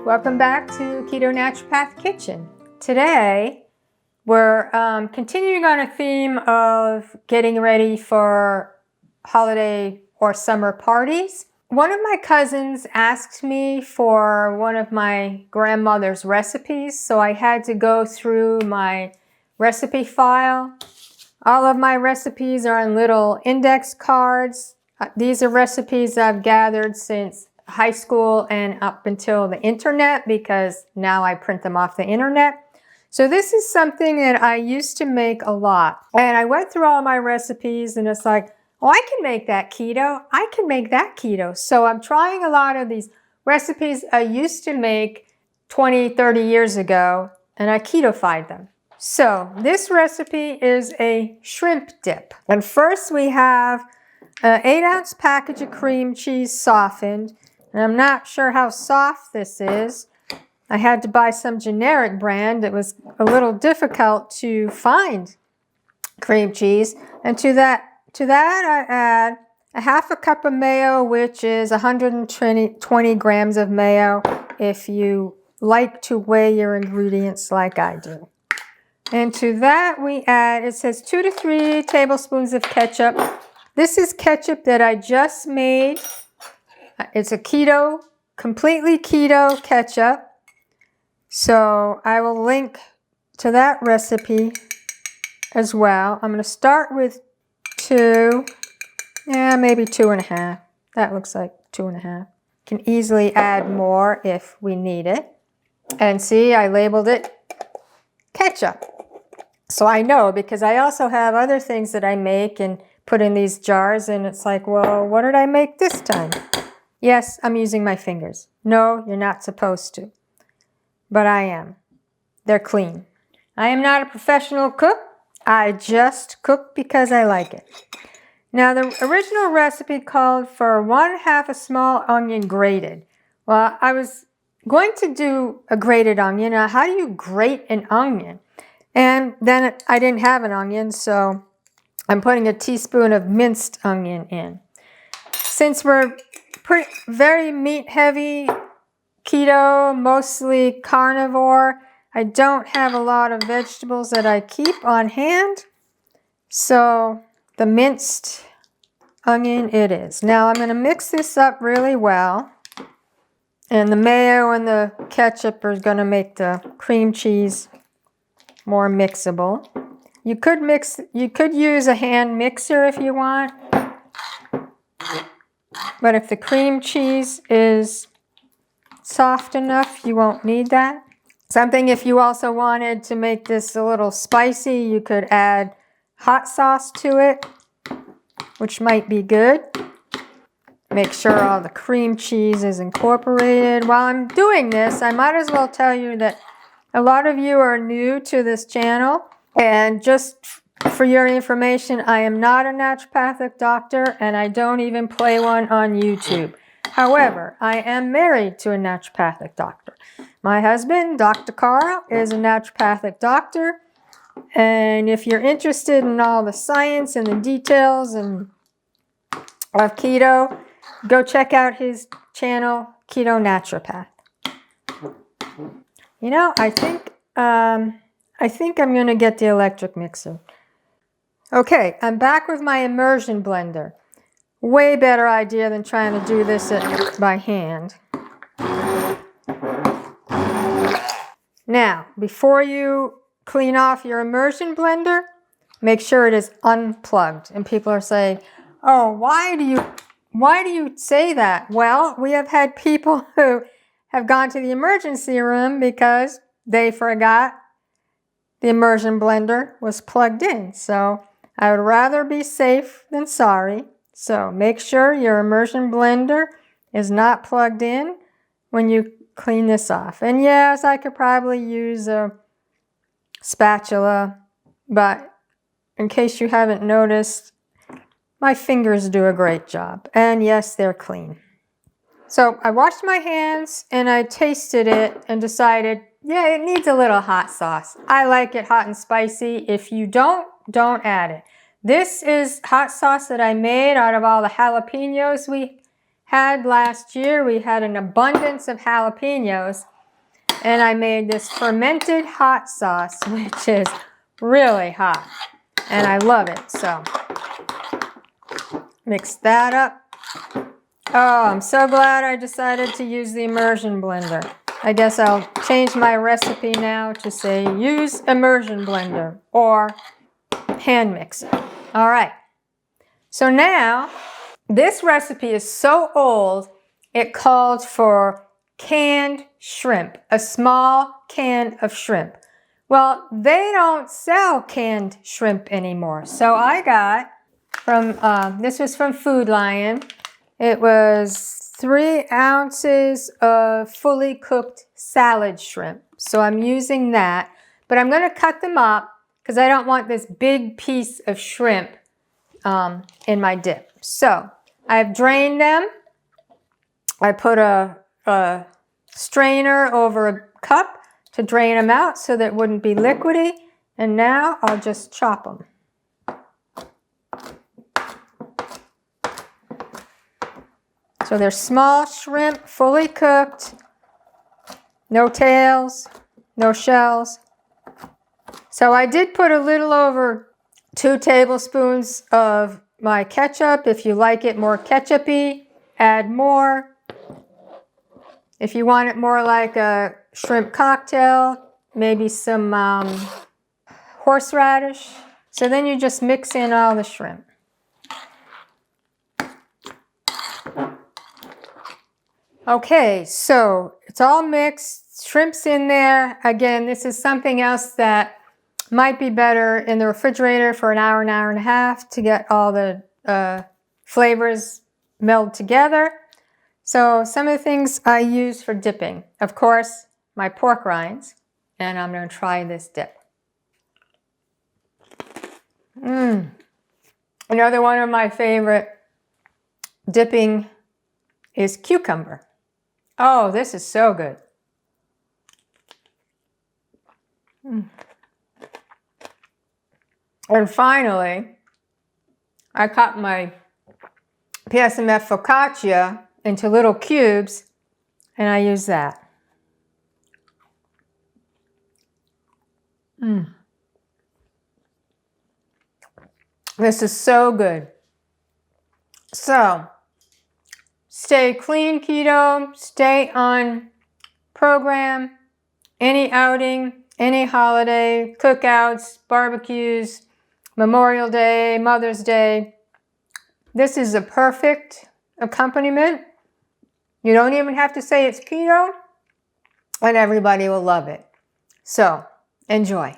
Welcome back to Keto Naturopath Kitchen. Today we're continuing on a theme of getting ready for holiday or summer parties. One of my cousins asked me for one of my grandmother's recipes, so I had to go through my recipe file. All of my recipes are on little index cards. These are recipes I've gathered since high school and up until the internet, because now I print them off the internet. So this is something that I used to make a lot. And I went through all my recipes and it's like, oh, I can make that keto. I can make that keto. So I'm trying a lot of these recipes I used to make 20, 30 years ago, and I ketofied them. So this recipe is a shrimp dip. And first we have an 8-ounce package of cream cheese softened. And I'm not sure how soft this is. I had to buy some generic brand. It was a little difficult to find cream cheese. And to that I add a half a cup of mayo, which is 120 grams of mayo if you like to weigh your ingredients like I do. And to that we add, it says 2 to 3 tablespoons of ketchup. This is ketchup that I just made. It's a keto, completely keto ketchup. So I will link to that recipe as well. I'm going to start with 2, maybe 2.5. That looks like 2.5. Can easily add more if we need it. And see, I labeled it ketchup. So I know, because I also have other things that I make and put in these jars, and it's like, well, what did I make this time? Yes, I'm using my fingers. No, you're not supposed to. But I am. They're clean. I am not a professional cook. I just cook because I like it. Now, the original recipe called for 1/2 a small onion grated. Well, I was going to do a grated onion. Now, how do you grate an onion? And then I didn't have an onion, so I'm putting a teaspoon of minced onion in. Since we're very meat heavy, keto, mostly carnivore, I don't have a lot of vegetables that I keep on hand. So the minced onion it is. Now I'm going to mix this up really well. And the mayo and the ketchup are going to make the cream cheese more mixable. You could use a hand mixer if you want. But if the cream cheese is soft enough, you won't need that. Something, if you also wanted to make this a little spicy, you could add hot sauce to it, which might be good. Make sure all the cream cheese is incorporated. While I'm doing this, I might as well tell you that a lot of you are new to this channel. And just for your information, I am not a naturopathic doctor, and I don't even play one on YouTube. However, I am married to a naturopathic doctor. My husband, Dr. Carl, is a naturopathic doctor. And if you're interested in all the science and the details of keto, go check out his channel, Keto Naturopath. You know, I think I'm going to get the electric mixer. Okay, I'm back with my Immersion Blender. Way better idea than trying to do this by hand. Now, before you clean off your Immersion Blender, make sure it is unplugged. And people are saying, oh, why do you say that? Well, we have had people who have gone to the emergency room because they forgot the Immersion Blender was plugged in. So I would rather be safe than sorry. So make sure your Immersion Blender is not plugged in when you clean this off. And yes, I could probably use a spatula, but in case you haven't noticed, my fingers do a great job. And yes, they're clean. So I washed my hands and I tasted it and decided, yeah, it needs a little hot sauce. I like it hot and spicy. If you don't add it. This is hot sauce that I made out of all the jalapenos we had last year. We had an abundance of jalapenos. and I made this fermented hot sauce, which is really hot, and I love it. So mix that up. Oh, I'm so glad I decided to use the Immersion Blender. I guess I'll change my recipe now to say use Immersion Blender or hand mixer. All right. So now, this recipe is so old, it called for canned shrimp, a small can of shrimp. Well, they don't sell canned shrimp anymore. So I got from, this was from Food Lion. It was 3 ounces of fully cooked salad shrimp. So I'm using that, but I'm going to cut them up because I don't want this big piece of shrimp in my dip. So I've drained them. I put a strainer over a cup to drain them out so that it wouldn't be liquidy. And now I'll just chop them. So they're small shrimp, fully cooked, no tails, no shells. So I did put a little over 2 tablespoons of my ketchup. If you like it more ketchup-y, add more. If you want it more like a shrimp cocktail, maybe some horseradish. So then you just mix in all the shrimp. Okay, so it's all mixed, shrimp's in there. Again, this is something else that might be better in the refrigerator for an hour and a half to get all the flavors meld together. So some of the things I use for dipping, of course, my pork rinds, and I'm going to try this dip. Another one of my favorite dipping is cucumber. Oh, this is so good. And finally, I cut my PSMF focaccia into little cubes, and I use that. This is so good. So, stay clean keto, stay on program, any outing, any holiday, cookouts, barbecues, Memorial Day, Mother's Day. This is a perfect accompaniment. You don't even have to say it's keto, and everybody will love it. So, enjoy.